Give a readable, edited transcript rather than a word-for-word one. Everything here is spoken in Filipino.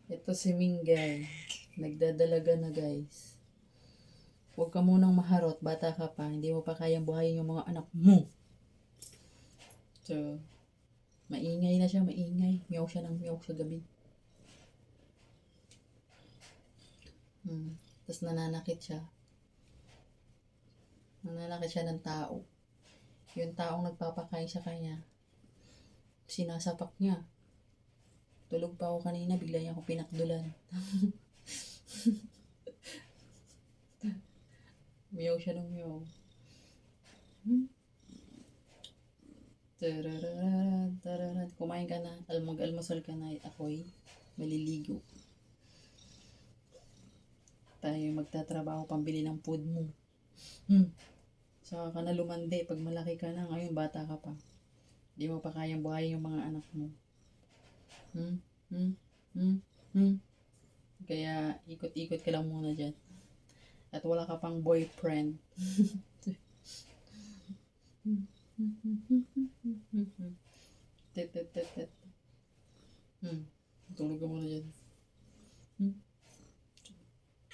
Ito si Mingay. Nagdadalaga na guys. Huwag ka munang maharot. Bata ka pa. Hindi mo pa kayang buhayin yung mga anak mo. So, maingay na siya. Maingay. Miyaw siya ng miyaw sa gabi. Tapos nananakit siya. Nananakit siya ng tao. Yung taong nagpapakain sa kanya, sinasapak niya. Tulog pa ako kanina, bigla niya ako pinakdulan. Miyaw siya ng miyaw. Tararan. Kumain ka na, mag-almusal ka na, ako'y maliligo. Tayo magtatrabaho, pambili ng food mo. Saka ka na lumandi, pag malaki ka na, ngayon bata ka pa. Hindi mo pa kayang buhayin yung mga anak mo. Kaya ikot-ikot ka lang muna dyan. At wala ka pang boyfriend. Tulog ka muna dyan.